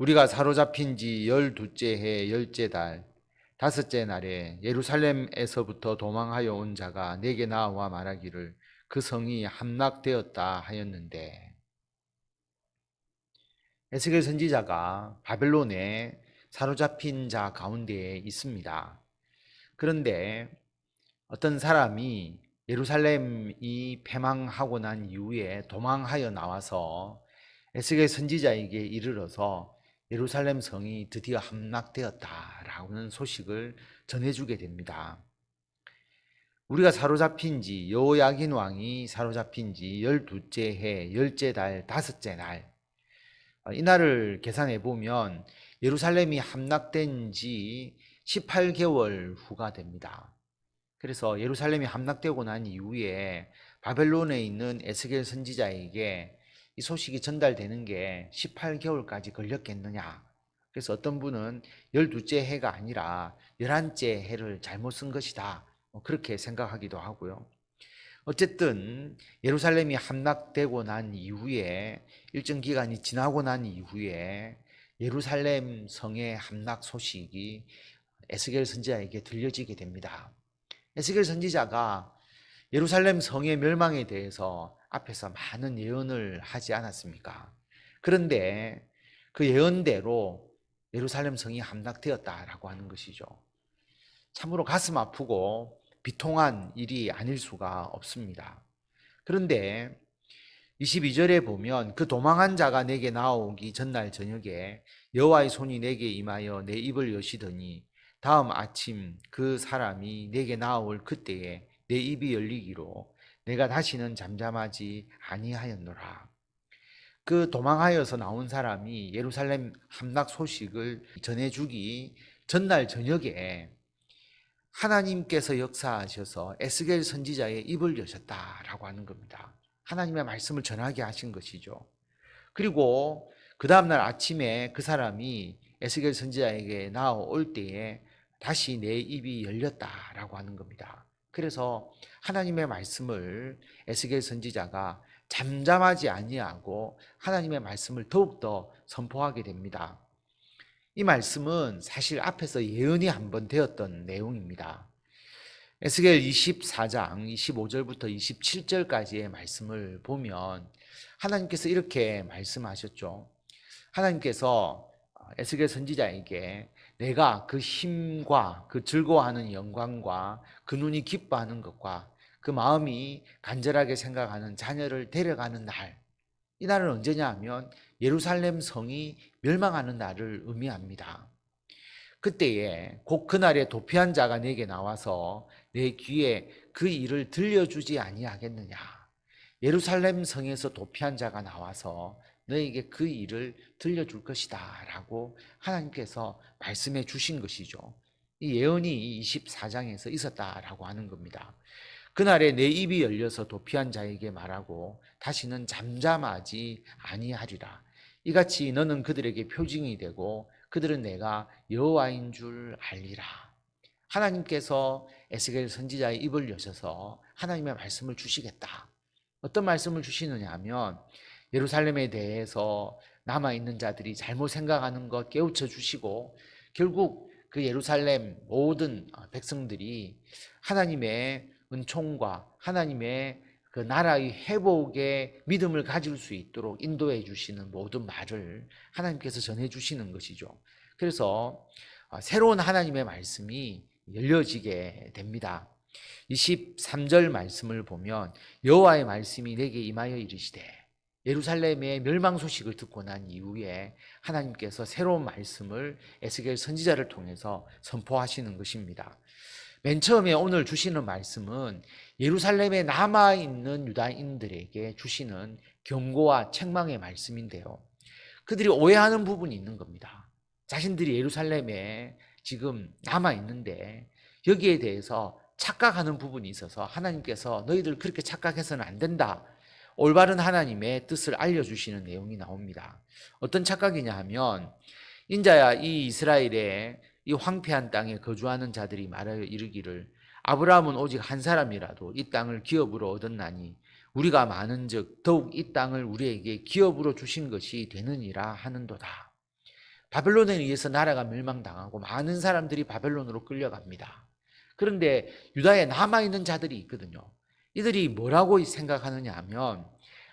우리가 사로잡힌 지 12째 해 10째 달 5째 날에 예루살렘에서부터 도망하여 온 자가 내게 나와 말하기를 그 성이 함락되었다 하였는데, 에스겔 선지자가 바벨론에 사로잡힌 자 가운데에 있습니다. 그런데 어떤 사람이 예루살렘이 패망하고 난 이후에 도망하여 나와서 에스겔 선지자에게 이르러서 예루살렘 성이 드디어 함락되었다라는 소식을 전해주게 됩니다. 우리가 사로잡힌 지, 여호야긴 왕이 사로잡힌 지 12째 해 10째 달 5째 날, 이날을 계산해 보면 예루살렘이 함락된 지 18개월 후가 됩니다. 그래서 예루살렘이 함락되고 난 이후에 바벨론에 있는 에스겔 선지자에게 이 소식이 전달되는 게 18개월까지 걸렸겠느냐. 그래서 어떤 분은 12째 해가 아니라 11째 해를 잘못 쓴 것이다, 그렇게 생각하기도 하고요. 어쨌든 예루살렘이 함락되고 난 이후에 일정 기간이 지나고 난 이후에 예루살렘 성의 함락 소식이 에스겔 선지자에게 들려지게 됩니다. 에스겔 선지자가 예루살렘 성의 멸망에 대해서 앞에서 많은 예언을 하지 않았습니까? 그런데 그 예언대로 예루살렘 성이 함락되었다라고 하는 것이죠. 참으로 가슴 아프고 비통한 일이 아닐 수가 없습니다. 그런데 22절에 보면 그 도망한 자가 내게 나오기 전날 저녁에 여호와의 손이 내게 임하여 내 입을 여시더니 다음 아침 그 사람이 내게 나올 그때에 내 입이 열리기로 내가 다시는 잠잠하지 아니하였노라. 그 도망하여서 나온 사람이 예루살렘 함락 소식을 전해주기 전날 저녁에 하나님께서 역사하셔서 에스겔 선지자의 입을 여셨다라고 하는 겁니다. 하나님의 말씀을 전하게 하신 것이죠. 그리고 그 다음날 아침에 그 사람이 에스겔 선지자에게 나올 때에 다시 내 입이 열렸다라고 하는 겁니다. 그래서 하나님의 말씀을 에스겔 선지자가 잠잠하지 아니하고 하나님의 말씀을 더욱더 선포하게 됩니다. 이 말씀은 사실 앞에서 예언이 한번 되었던 내용입니다. 에스겔 24장 25절부터 27절까지의 말씀을 보면 하나님께서 이렇게 말씀하셨죠. 하나님께서 에스겔 선지자에게 내가 그 힘과 그 즐거워하는 영광과 그 눈이 기뻐하는 것과 그 마음이 간절하게 생각하는 자녀를 데려가는 날, 이 날은 언제냐 하면 예루살렘 성이 멸망하는 날을 의미합니다. 그때에 곧 그날에 도피한 자가 내게 나와서 내 귀에 그 일을 들려주지 아니하겠느냐. 예루살렘 성에서 도피한 자가 나와서 너에게 그 일을 들려줄 것이다 라고 하나님께서 말씀해 주신 것이죠. 이 예언이 24장에서 있었다라고 하는 겁니다. 그날에 내 입이 열려서 도피한 자에게 말하고 다시는 잠잠하지 아니하리라. 이같이 너는 그들에게 표징이 되고 그들은 내가 여호와인 줄 알리라. 하나님께서 에스겔 선지자의 입을 여셔서 하나님의 말씀을 주시겠다. 어떤 말씀을 주시느냐 하면 예루살렘에 대해서 남아있는 자들이 잘못 생각하는 것 깨우쳐 주시고 결국 그 예루살렘 모든 백성들이 하나님의 은총과 하나님의 그 나라의 회복의 믿음을 가질 수 있도록 인도해 주시는 모든 말을 하나님께서 전해 주시는 것이죠. 그래서 새로운 하나님의 말씀이 열려지게 됩니다. 23절 말씀을 보면 여호와의 말씀이 내게 임하여 이르시되, 예루살렘의 멸망 소식을 듣고 난 이후에 하나님께서 새로운 말씀을 에스겔 선지자를 통해서 선포하시는 것입니다. 맨 처음에 오늘 주시는 말씀은 예루살렘에 남아있는 유다인들에게 주시는 경고와 책망의 말씀인데요. 그들이 오해하는 부분이 있는 겁니다. 자신들이 예루살렘에 지금 남아있는데 여기에 대해서 착각하는 부분이 있어서 하나님께서 너희들 그렇게 착각해서는 안 된다, 올바른 하나님의 뜻을 알려주시는 내용이 나옵니다. 어떤 착각이냐 하면 인자야 이 이스라엘의 이 황폐한 땅에 거주하는 자들이 말하여 이르기를 아브라함은 오직 한 사람이라도 이 땅을 기업으로 얻었나니 우리가 많은즉 더욱 이 땅을 우리에게 기업으로 주신 것이 되느니라 하는도다. 바벨론에 의해서 나라가 멸망당하고 많은 사람들이 바벨론으로 끌려갑니다. 그런데 유다에 남아있는 자들이 있거든요. 이들이 뭐라고 생각하느냐 하면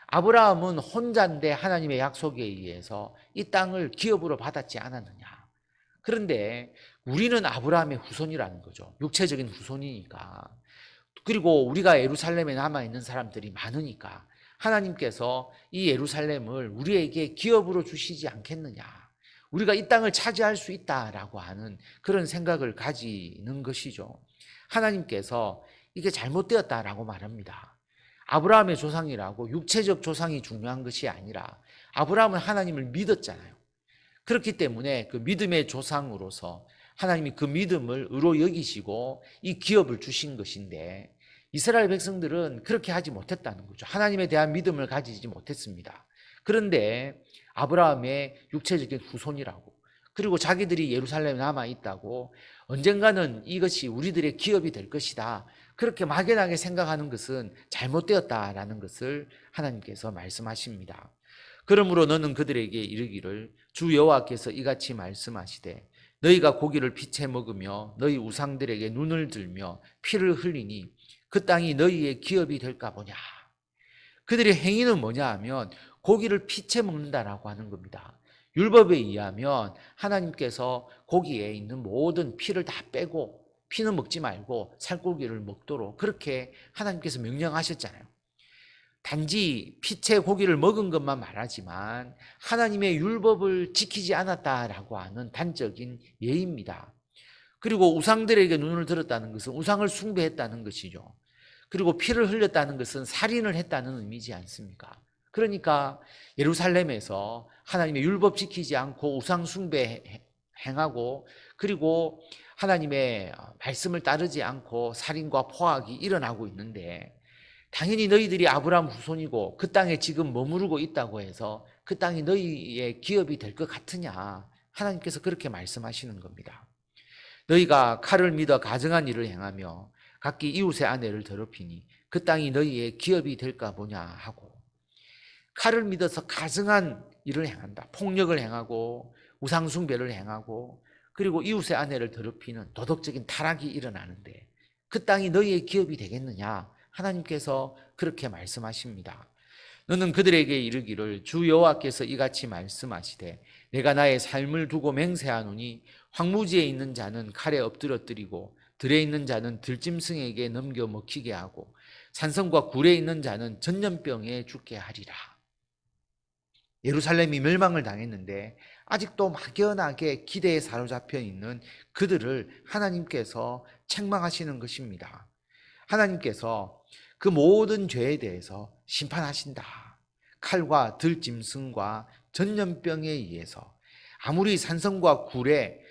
아브라함은 혼자인데 하나님의 약속에 의해서 이 땅을 기업으로 받았지 않았느냐. 그런데 우리는 아브라함의 후손이라는 거죠. 육체적인 후손이니까. 그리고 우리가 예루살렘에 남아있는 사람들이 많으니까 하나님께서 이 예루살렘을 우리에게 기업으로 주시지 않겠느냐. 우리가 이 땅을 차지할 수 있다라고 하는 그런 생각을 가지는 것이죠. 하나님께서 이게 잘못되었다라고 말합니다. 아브라함의 조상이라고 육체적 조상이 중요한 것이 아니라 아브라함은 하나님을 믿었잖아요. 그렇기 때문에 그 믿음의 조상으로서 하나님이 그 믿음을 의로 여기시고 이 기업을 주신 것인데 이스라엘 백성들은 그렇게 하지 못했다는 거죠. 하나님에 대한 믿음을 가지지 못했습니다. 그런데 아브라함의 육체적인 후손이라고, 그리고 자기들이 예루살렘에 남아있다고, 언젠가는 이것이 우리들의 기업이 될 것이다, 그렇게 막연하게 생각하는 것은 잘못되었다라는 것을 하나님께서 말씀하십니다. 그러므로 너는 그들에게 이르기를 주 여호와께서 이같이 말씀하시되 너희가 고기를 피채 먹으며 너희 우상들에게 눈을 들며 피를 흘리니 그 땅이 너희의 기업이 될까 보냐. 그들의 행위는 뭐냐 하면 고기를 피채 먹는다라고 하는 겁니다. 율법에 의하면 하나님께서 고기에 있는 모든 피를 다 빼고 피는 먹지 말고 살코기를 먹도록 그렇게 하나님께서 명령하셨잖아요. 단지 피채 고기를 먹은 것만 말하지만 하나님의 율법을 지키지 않았다라고 하는 단적인 예입니다. 그리고 우상들에게 눈을 들었다는 것은 우상을 숭배했다는 것이죠. 그리고 피를 흘렸다는 것은 살인을 했다는 의미지 않습니까? 그러니까 예루살렘에서 하나님의 율법 지키지 않고 우상 숭배 행하고 그리고 하나님의 말씀을 따르지 않고 살인과 포악이 일어나고 있는데, 당연히 너희들이 아브라함 후손이고 그 땅에 지금 머무르고 있다고 해서 그 땅이 너희의 기업이 될 것 같으냐. 하나님께서 그렇게 말씀하시는 겁니다. 너희가 칼을 믿어 가증한 일을 행하며 각기 이웃의 아내를 더럽히니 그 땅이 너희의 기업이 될까 보냐 하고, 칼을 믿어서 가증한 일을 행한다. 폭력을 행하고 우상숭배를 행하고 그리고 이웃의 아내를 더럽히는 도덕적인 타락이 일어나는데 그 땅이 너희의 기업이 되겠느냐. 하나님께서 그렇게 말씀하십니다. 너는 그들에게 이르기를 주 여호와께서 이같이 말씀하시되 내가 나의 삶을 두고 맹세하노니 황무지에 있는 자는 칼에 엎드러뜨리고 들에 있는 자는 들짐승에게 넘겨 먹히게 하고 산성과 굴에 있는 자는 전염병에 죽게 하리라. 예루살렘이 멸망을 당했는데 아직도 막연하게 기대에 사로잡혀 있는 그들을 하나님께서 책망하시는 것입니다. 하나님께서 그 모든 죄에 대해서 심판하신다. 칼과 들짐승과 전염병에 의해서 아무리 산성과 굴에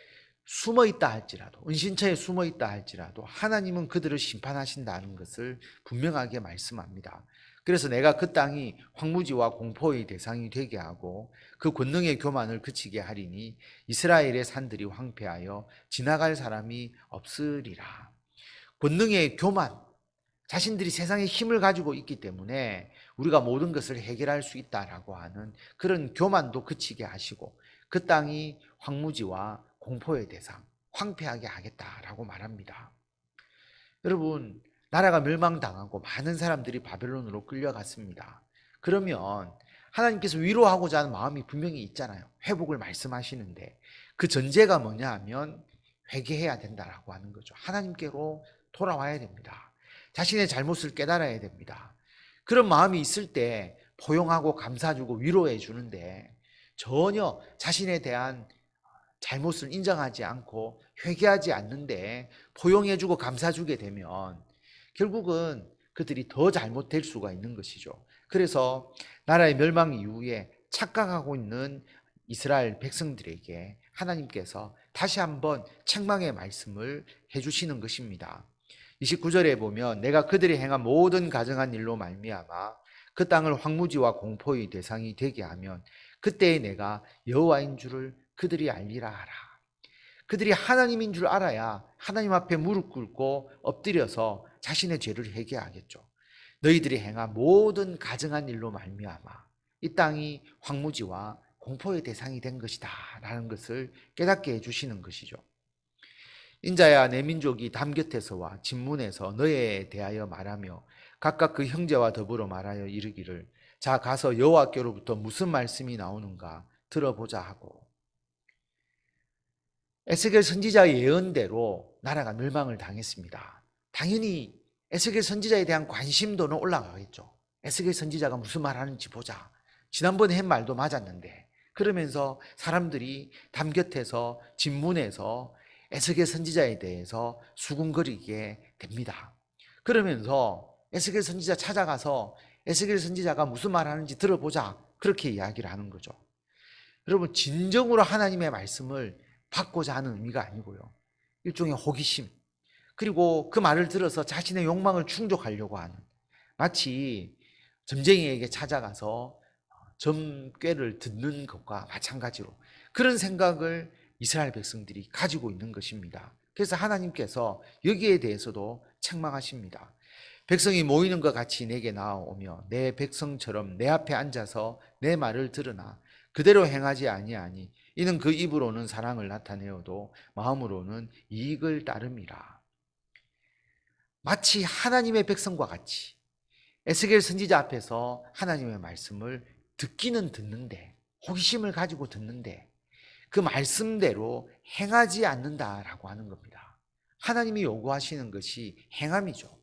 숨어 있다 할지라도, 은신처에 숨어 있다 할지라도 하나님은 그들을 심판하신다는 것을 분명하게 말씀합니다. 그래서 내가 그 땅이 황무지와 공포의 대상이 되게 하고 그 권능의 교만을 그치게 하리니 이스라엘의 산들이 황폐하여 지나갈 사람이 없으리라. 권능의 교만, 자신들이 세상에 힘을 가지고 있기 때문에 우리가 모든 것을 해결할 수 있다라고 하는 그런 교만도 그치게 하시고 그 땅이 황무지와 공포의 대상, 황폐하게 하겠다라고 말합니다. 여러분, 나라가 멸망당하고 많은 사람들이 바벨론으로 끌려갔습니다. 그러면 하나님께서 위로하고자 하는 마음이 분명히 있잖아요. 회복을 말씀하시는데 그 전제가 뭐냐 하면 회개해야 된다라고 하는 거죠. 하나님께로 돌아와야 됩니다. 자신의 잘못을 깨달아야 됩니다. 그런 마음이 있을 때 포용하고 감싸주고 위로해 주는데 전혀 자신에 대한 잘못을 인정하지 않고 회개하지 않는데 포용해주고 감싸주게 되면 결국은 그들이 더 잘못될 수가 있는 것이죠. 그래서 나라의 멸망 이후에 착각하고 있는 이스라엘 백성들에게 하나님께서 다시 한번 책망의 말씀을 해주시는 것입니다. 29절에 보면 내가 그들이 행한 모든 가증한 일로 말미암아 그 땅을 황무지와 공포의 대상이 되게 하면 그때에 내가 여호와인 줄을 그들이 알리라 하라. 그들이 하나님인 줄 알아야 하나님 앞에 무릎 꿇고 엎드려서 자신의 죄를 회개하겠죠. 너희들이 행한 모든 가증한 일로 말미암아 이 땅이 황무지와 공포의 대상이 된 것이다 라는 것을 깨닫게 해주시는 것이죠. 인자야 내 민족이 담 곁에서와 진문에서 너에 대하여 말하며 각각 그 형제와 더불어 말하여 이르기를 자 가서 여호와께로부터 무슨 말씀이 나오는가 들어보자 하고, 에스겔 선지자의 예언대로 나라가 멸망을 당했습니다. 당연히 에스겔 선지자에 대한 관심도는 올라가겠죠. 에스겔 선지자가 무슨 말하는지 보자. 지난번에 한 말도 맞았는데, 그러면서 사람들이 담 곁에서 진문에서 에스겔 선지자에 대해서 수군거리게 됩니다. 그러면서 에스겔 선지자 찾아가서 에스겔 선지자가 무슨 말하는지 들어보자, 그렇게 이야기를 하는 거죠. 여러분, 진정으로 하나님의 말씀을 받고자 하는 의미가 아니고요, 일종의 호기심, 그리고 그 말을 들어서 자신의 욕망을 충족하려고 하는, 마치 점쟁이에게 찾아가서 점괘를 듣는 것과 마찬가지로 그런 생각을 이스라엘 백성들이 가지고 있는 것입니다. 그래서 하나님께서 여기에 대해서도 책망하십니다. 백성이 모이는 것 같이 내게 나아오며 내 백성처럼 내 앞에 앉아서 내 말을 들으나 그대로 행하지 아니하니 이는 그 입으로는 사랑을 나타내어도 마음으로는 이익을 따름이라. 마치 하나님의 백성과 같이 에스겔 선지자 앞에서 하나님의 말씀을 듣기는 듣는데, 호기심을 가지고 듣는데 그 말씀대로 행하지 않는다라고 하는 겁니다. 하나님이 요구하시는 것이 행함이죠.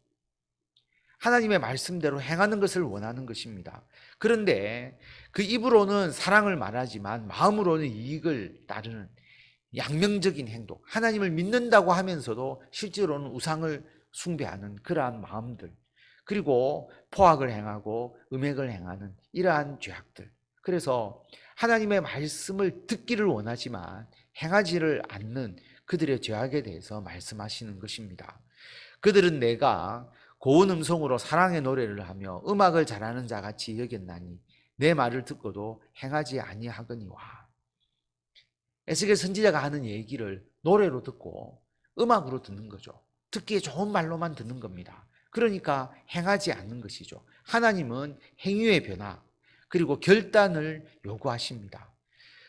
하나님의 말씀대로 행하는 것을 원하는 것입니다. 그런데 그 입으로는 사랑을 말하지만 마음으로는 이익을 따르는 양면적인 행동, 하나님을 믿는다고 하면서도 실제로는 우상을 숭배하는 그러한 마음들, 그리고 포악을 행하고 음행을 행하는 이러한 죄악들. 그래서 하나님의 말씀을 듣기를 원하지만 행하지를 않는 그들의 죄악에 대해서 말씀하시는 것입니다. 그들은 내가 고운 음성으로 사랑의 노래를 하며 음악을 잘하는 자같이 여겼나니 내 말을 듣고도 행하지 아니하거니와. 에스겔 선지자가 하는 얘기를 노래로 듣고 음악으로 듣는 거죠. 듣기에 좋은 말로만 듣는 겁니다. 그러니까 행하지 않는 것이죠. 하나님은 행위의 변화, 그리고 결단을 요구하십니다.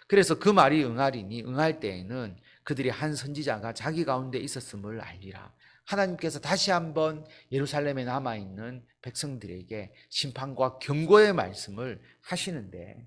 그래서 그 말이 응하리니 응할 때에는 그들이 한 선지자가 자기 가운데 있었음을 알리라. 하나님께서 다시 한번 예루살렘에 남아있는 백성들에게 심판과 경고의 말씀을 하시는데,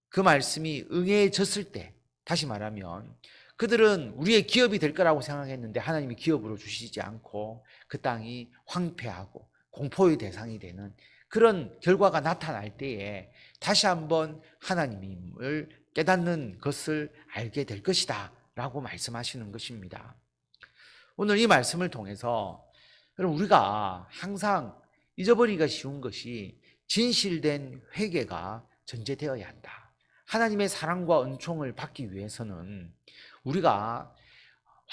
그 말씀이 응해졌을 때, 다시 말하면 그들은 우리의 기업이 될 거라고 생각했는데 하나님이 기업으로 주시지 않고 그 땅이 황폐하고 공포의 대상이 되는 그런 결과가 나타날 때에 다시 한번 하나님을 깨닫는 것을 알게 될 것이다 라고 말씀하시는 것입니다. 오늘 이 말씀을 통해서 우리가 항상 잊어버리기가 쉬운 것이 진실된 회개가 전제되어야 한다. 하나님의 사랑과 은총을 받기 위해서는 우리가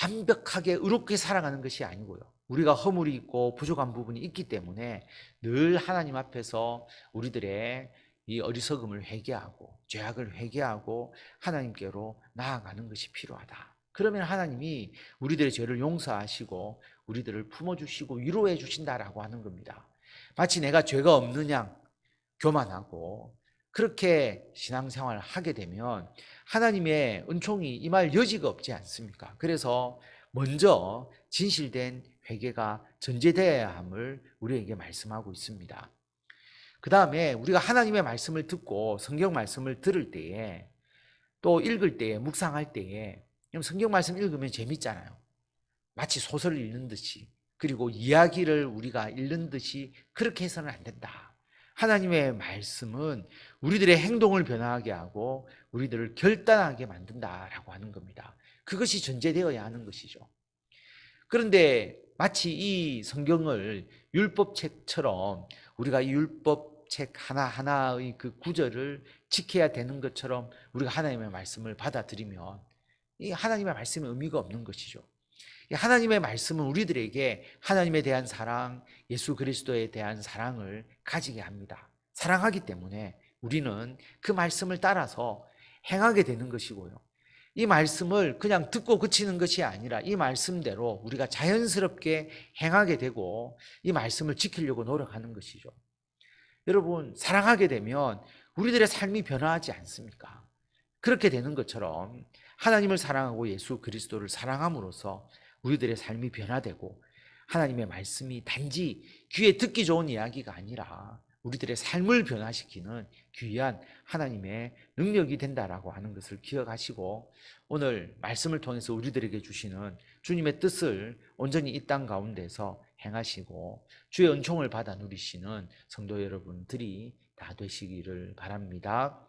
완벽하게 의롭게 살아가는 것이 아니고요, 우리가 허물이 있고 부족한 부분이 있기 때문에 늘 하나님 앞에서 우리들의 이 어리석음을 회개하고 죄악을 회개하고 하나님께로 나아가는 것이 필요하다. 그러면 하나님이 우리들의 죄를 용서하시고 우리들을 품어주시고 위로해 주신다라고 하는 겁니다. 마치 내가 죄가 없는 양 교만하고 그렇게 신앙생활을 하게 되면 하나님의 은총이 임할 여지가 없지 않습니까? 그래서 먼저 진실된 회개가 전제되어야 함을 우리에게 말씀하고 있습니다. 그 다음에 우리가 하나님의 말씀을 듣고 성경 말씀을 들을 때에, 또 읽을 때에, 묵상할 때에, 성경 말씀 읽으면 재밌잖아요. 마치 소설을 읽는 듯이, 그리고 이야기를 우리가 읽는 듯이 그렇게 해서는 안 된다. 하나님의 말씀은 우리들의 행동을 변화하게 하고 우리들을 결단하게 만든다라고 하는 겁니다. 그것이 전제되어야 하는 것이죠. 그런데 마치 이 성경을 율법책처럼 우리가 이 율법책 하나하나의 그 구절을 지켜야 되는 것처럼 우리가 하나님의 말씀을 받아들이면 이 하나님의 말씀의 의미가 없는 것이죠. 하나님의 말씀은 우리들에게 하나님에 대한 사랑, 예수 그리스도에 대한 사랑을 가지게 합니다. 사랑하기 때문에 우리는 그 말씀을 따라서 행하게 되는 것이고요, 이 말씀을 그냥 듣고 그치는 것이 아니라 이 말씀대로 우리가 자연스럽게 행하게 되고 이 말씀을 지키려고 노력하는 것이죠. 여러분, 사랑하게 되면 우리들의 삶이 변화하지 않습니까? 그렇게 되는 것처럼 하나님을 사랑하고 예수 그리스도를 사랑함으로써 우리들의 삶이 변화되고 하나님의 말씀이 단지 귀에 듣기 좋은 이야기가 아니라 우리들의 삶을 변화시키는 귀한 하나님의 능력이 된다라고 하는 것을 기억하시고 오늘 말씀을 통해서 우리들에게 주시는 주님의 뜻을 온전히 이 땅 가운데서 행하시고 주의 은총을 받아 누리시는 성도 여러분들이 다 되시기를 바랍니다.